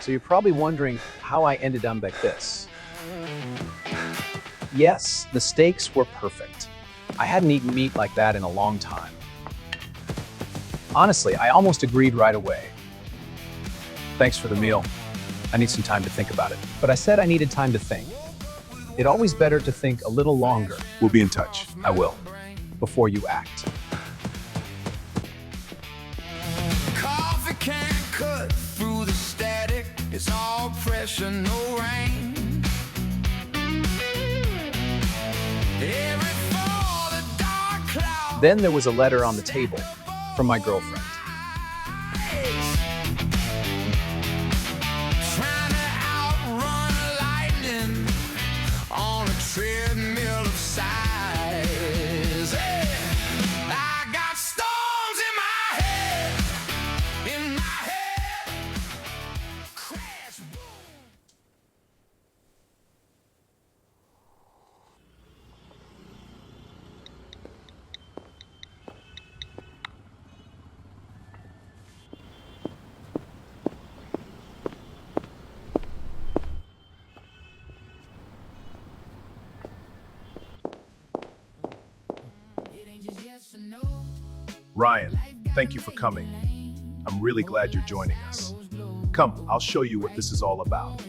So you're probably wondering how I ended up like this. Yes, the steaks were perfect. I hadn't eaten meat like that in a long time. Honestly, I almost agreed right away. Thanks for the meal. I need some time to think about it. But I said I needed time to think. It's always better to think a little longer. We'll be in touch. I will, before you act. Coffee can't cut through the static. It's all pressure, no rain. Every fall, the dark cloud. Then there was a letter on the table from my girlfriend. Trying to outrun lightning on a treadmill of sighs. Hey, I got storms in my head, crash, boom. It ain't just yes or no. Ryan, thank you for coming. I'm really glad you're joining us. Come, I'll show you what this is all about.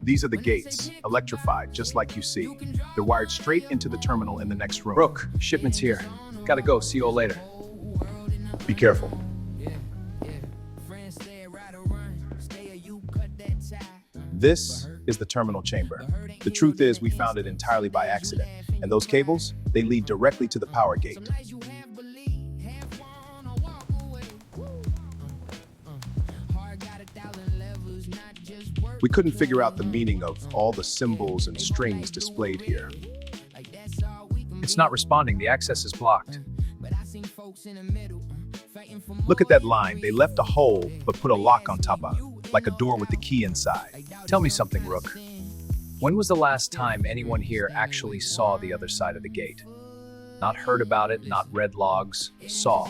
These are the gates, electrified, just like you see. They're wired straight into the terminal in the next room. Brooke, shipment's here. Gotta go, see you all later. Be careful. This is the terminal chamber. The truth is, we found it entirely by accident. And those cables, they lead directly to the power gate. We couldn't figure out the meaning of all the symbols and strings displayed here. It's not responding, the access is blocked. Look at that line. They left a hole, but put a lock on top of it, like a door with the key inside. Tell me something, Rook. When was the last time anyone here actually saw the other side of the gate? Not heard about it, not read logs, saw.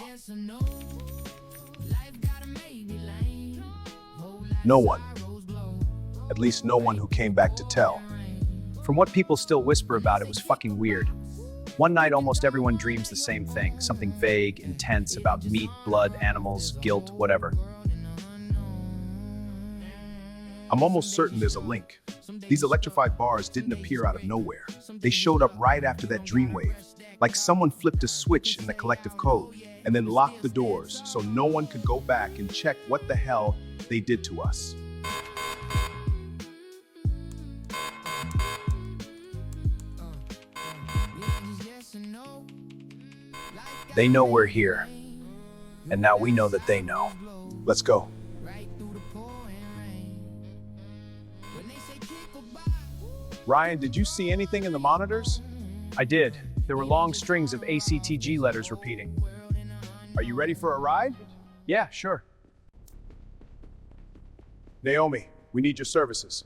No one. At least no one who came back to tell. From what people still whisper about, it was fucking weird. One night, almost everyone dreams the same thing, something vague, intense about meat, blood, animals, guilt, whatever. I'm almost certain there's a link. These electrified bars didn't appear out of nowhere. They showed up right after that dreamwave, like someone flipped a switch in the collective code and then locked the doors so no one could go back and check what the hell they did to us. They know we're here, and now we know that they know. Let's go. Ryan, did you see anything in the monitors? I did. There were long strings of ACTG letters repeating. Are you ready for a ride? Yeah, sure. Naomi, we need your services.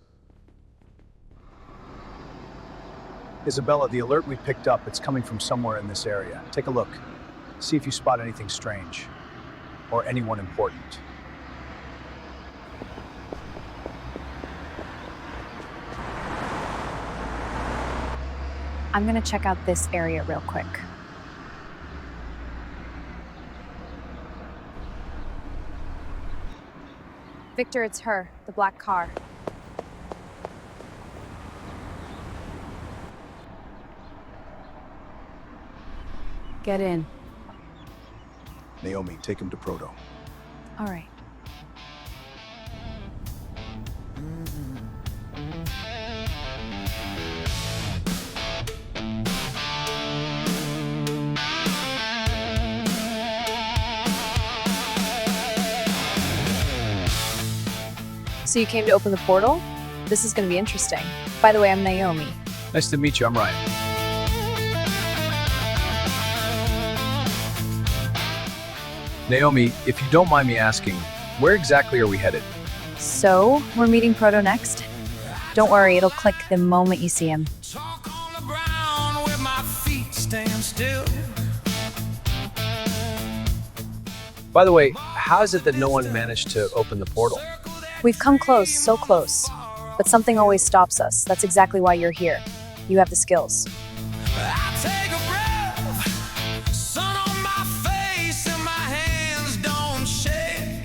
Isabella, the alert we picked up, it's coming from somewhere in this area. Take a look. See if you spot anything strange, or anyone important. I'm gonna check out this area real quick. Victor, it's her, the black car. Get in. Naomi, take him to Proto. All right. So you came to open the portal? This is going to be interesting. By the way, I'm Naomi. Nice to meet you, I'm Ryan. Naomi, if you don't mind me asking, where exactly are we headed? So, we're meeting Proto next? Don't worry, it'll click the moment you see him. Talk on the ground where my feet stand still. By the way, how is it that no one managed to open the portal? We've come close, so close. But something always stops us. That's exactly why you're here. You have the skills. I take a breath, sun on my face, and my hands don't shake.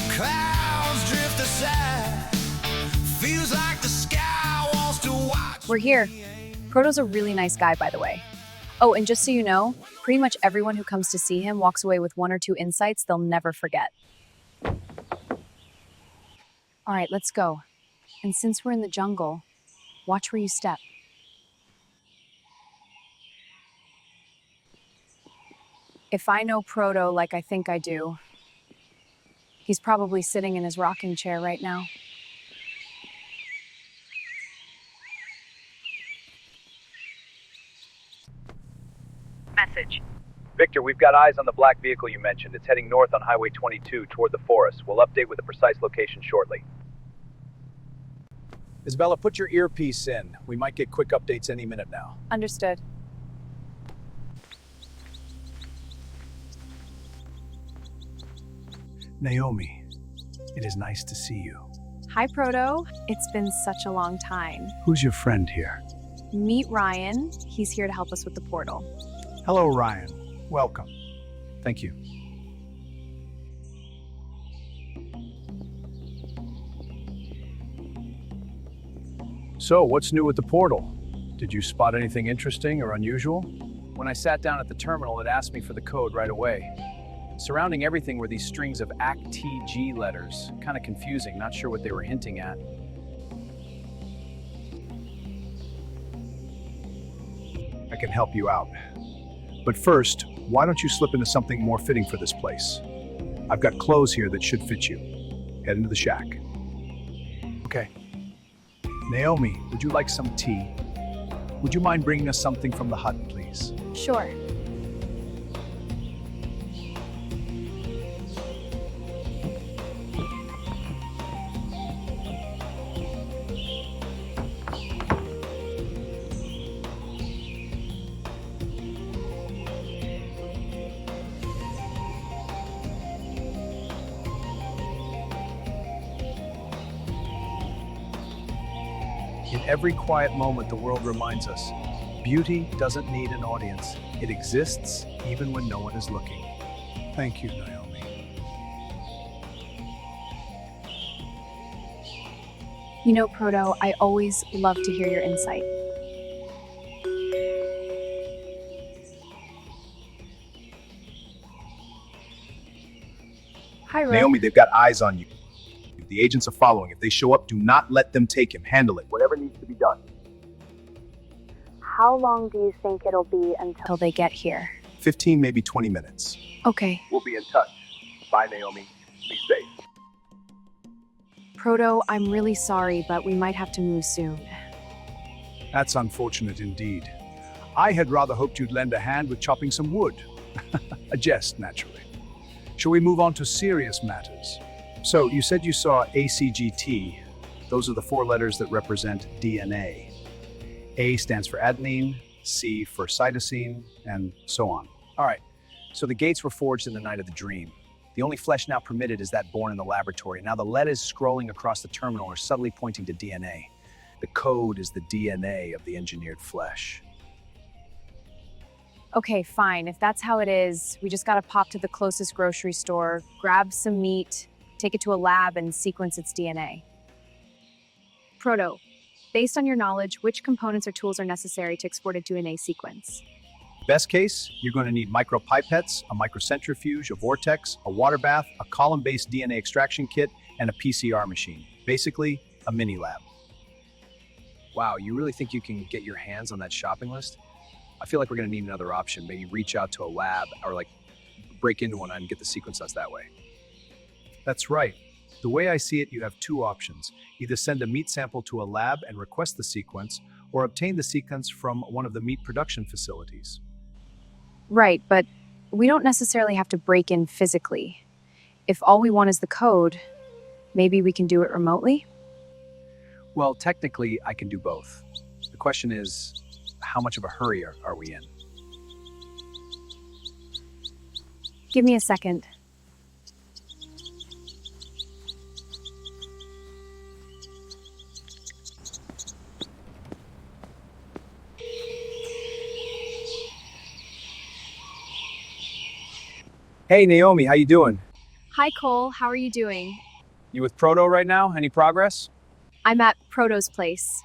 Clouds drift aside, feels like the sky wants to watch. We're here. Proto's a really nice guy, by the way. Oh, and just so you know, pretty much everyone who comes to see him walks away with 1 or 2 insights they'll never forget. All right, let's go. And since we're in the jungle, watch where you step. If I know Proto like I think I do, he's probably sitting in his rocking chair right now. Message. Victor, we've got eyes on the black vehicle you mentioned. It's heading north on Highway 22 toward the forest. We'll update with the precise location shortly. Isabella, put your earpiece in. We might get quick updates any minute now. Understood. Naomi, it is nice to see you. Hi, Proto. It's been such a long time. Who's your friend here? Meet Ryan. He's here to help us with the portal. Hello, Ryan. Welcome. Thank you. So, what's new with the portal? Did you spot anything interesting or unusual? When I sat down at the terminal, it asked me for the code right away. Surrounding everything were these strings of ACTG letters. Kind of confusing, not sure what they were hinting at. I can help you out. But first, why don't you slip into something more fitting for this place? I've got clothes here that should fit you. Head into the shack. Okay. Naomi, would you like some tea? Would you mind bringing us something from the hut, please? Sure. In every quiet moment, the world reminds us, beauty doesn't need an audience. It exists even when no one is looking. Thank you, Naomi. You know, Proto, I always love to hear your insight. Hi, Ro. Naomi, they've got eyes on you. The agents are following. If they show up, do not let them take him. Handle it. Whatever needs to be done. How long do you think it'll be until they get here? 15, maybe 20 minutes. Okay. We'll be in touch. Bye, Naomi. Be safe. Proto, I'm really sorry, but we might have to move soon. That's unfortunate indeed. I had rather hoped you'd lend a hand with chopping some wood. A jest, naturally. Shall we move on to serious matters? So, you said you saw ACGT. Those are the 4 letters that represent DNA. A stands for adenine, C for cytosine, and so on. All right, so the gates were forged in the night of the dream. The only flesh now permitted is that born in the laboratory. Now the letters scrolling across the terminal are subtly pointing to DNA. The code is the DNA of the engineered flesh. Okay, fine. If that's how it is, we just gotta pop to the closest grocery store, grab some meat, take it to a lab, and sequence its DNA. Proto, based on your knowledge, which components or tools are necessary to export a DNA sequence? Best case, you're going to need micropipettes, a microcentrifuge, a vortex, a water bath, a column-based DNA extraction kit, and a PCR machine. Basically, a mini lab. Wow, you really think you can get your hands on that shopping list? I feel like we're going to need another option. Maybe reach out to a lab or break into one and get the sequence us that way. That's right. The way I see it, you have 2 options. Either send a meat sample to a lab and request the sequence, or obtain the sequence from one of the meat production facilities. Right, but we don't necessarily have to break in physically. If all we want is the code, maybe we can do it remotely? Well, technically, I can do both. The question is, how much of a hurry are we in? Give me a second. Hey, Naomi, how you doing? Hi, Cole. How are you doing? You with Proto right now? Any progress? I'm at Proto's place.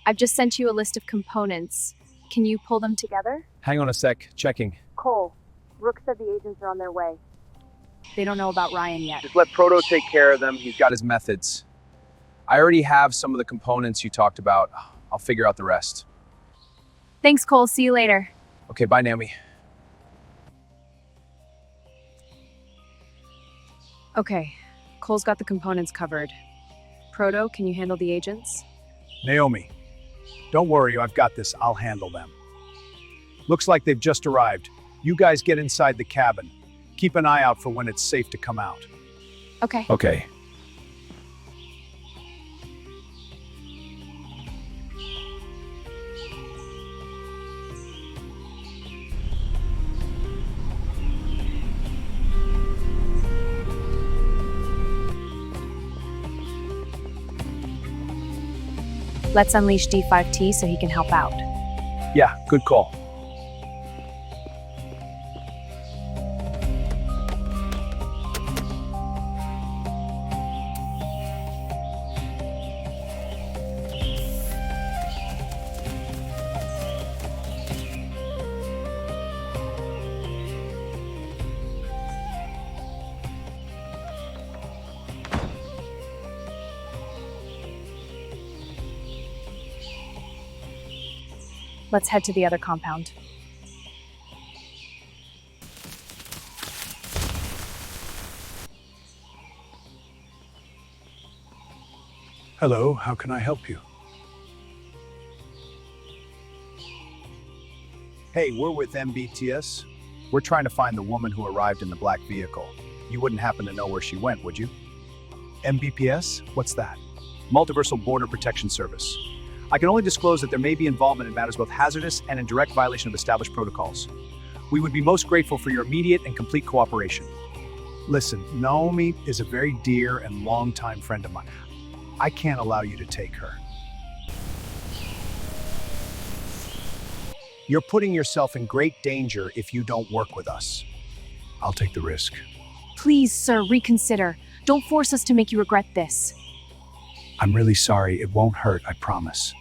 I've just sent you a list of components. Can you pull them together? Hang on a sec, checking. Cole, Rook said the agents are on their way. They don't know about Ryan yet. Just let Proto take care of them. He's got his methods. I already have some of the components you talked about. I'll figure out the rest. Thanks, Cole. See you later. Okay, bye, Naomi. Okay, Cole's got the components covered. Proto, can you handle the agents? Naomi, don't worry, I've got this. I'll handle them. Looks like they've just arrived. You guys get inside the cabin. Keep an eye out for when it's safe to come out. Okay. Okay. Let's unleash D5T so he can help out. Yeah, good call. Let's head to the other compound. Hello, how can I help you? Hey, we're with MBTS. We're trying to find the woman who arrived in the black vehicle. You wouldn't happen to know where she went, would you? MBPS? What's that? Multiversal Border Protection Service. I can only disclose that there may be involvement in matters both hazardous and in direct violation of established protocols. We would be most grateful for your immediate and complete cooperation. Listen, Naomi is a very dear and longtime friend of mine. I can't allow you to take her. You're putting yourself in great danger if you don't work with us. I'll take the risk. Please, sir, reconsider. Don't force us to make you regret this. I'm really sorry. It won't hurt, I promise.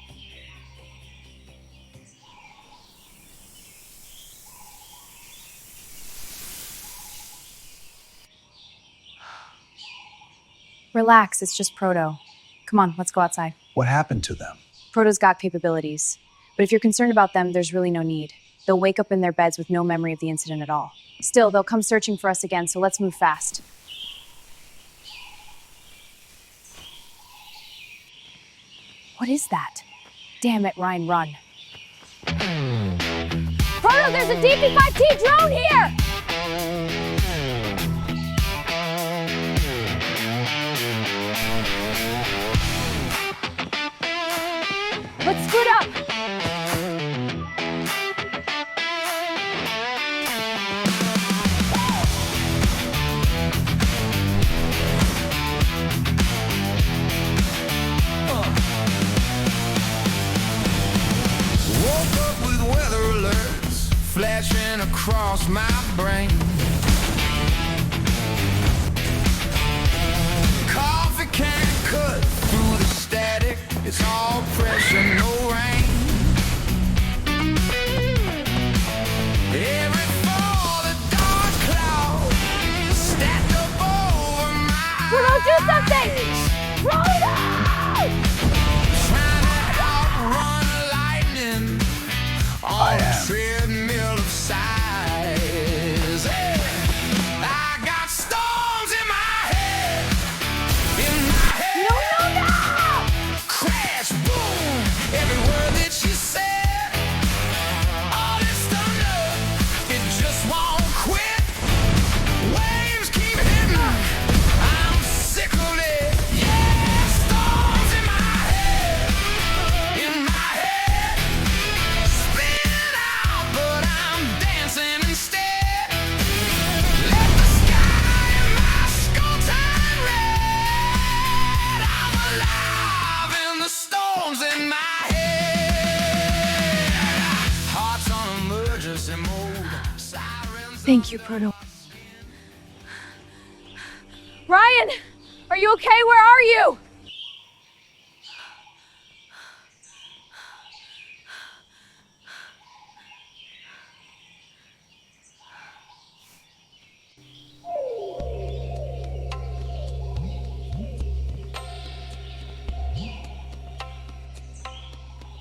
Relax, it's just Proto. Come on, let's go outside. What happened to them? Proto's got capabilities. But if you're concerned about them, there's really no need. They'll wake up in their beds with no memory of the incident at all. Still, they'll come searching for us again, so let's move fast. What is that? Damn it, Ryan, run. Proto, there's a DP5T drone here! Let's scoot up! Woke up with weather alerts flashing across my brain. Coffee can't cut through the static. It's all pressure, no rain. Every fall, a dark cloud stacked up over my Proto, do something! eyes. Proto! Trying to outrun lightning on a treadmill of size. Hey, I got storms in my head, in my head. No! Crash, boom, every word that she said. All this thunder, it just won't quit. Waves keep hitting, I'm sick of it. Yeah, storms in my head, spin out, but I'm dancing instead. Let the sky in my skull turn red. I'm alive in the storms in my head. Hearts on emergency mode. Sirens. Thank you, Proto. Are you okay? Where are you?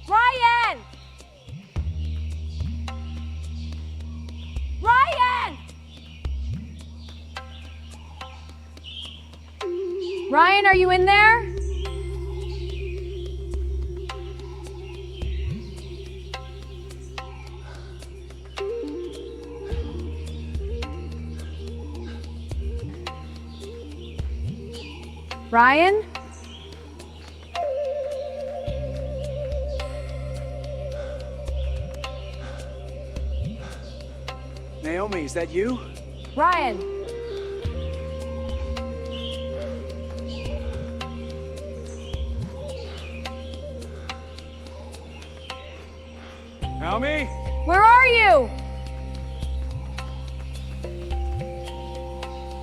Ryan! Ryan! Ryan, are you in there? Ryan? Naomi, is that you? Ryan! Naomi? Where are you?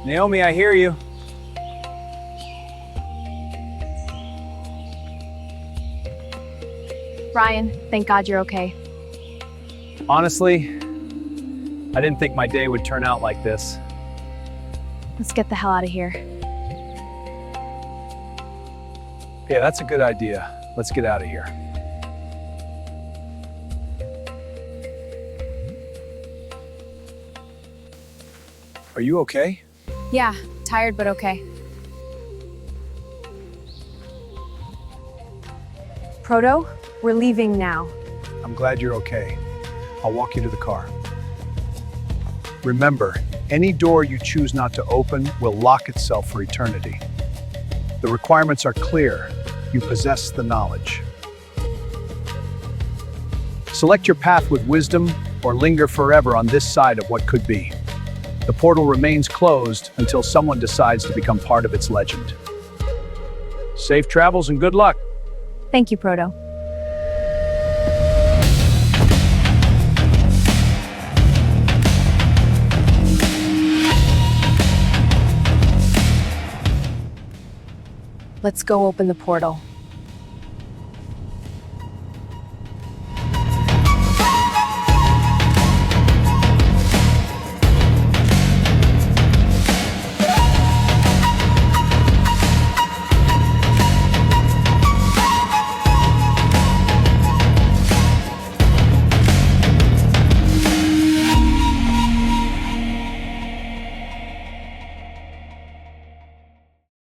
Naomi, I hear you. Ryan, thank God you're okay. Honestly, I didn't think my day would turn out like this. Let's get the hell out of here. Yeah, that's a good idea. Let's get out of here. Are you okay? Yeah, tired but okay. Proto, we're leaving now. I'm glad you're okay. I'll walk you to the car. Remember, any door you choose not to open will lock itself for eternity. The requirements are clear. You possess the knowledge. Select your path with wisdom or linger forever on this side of what could be. The portal remains closed until someone decides to become part of its legend. Safe travels and good luck. Thank you, Proto. Let's go open the portal.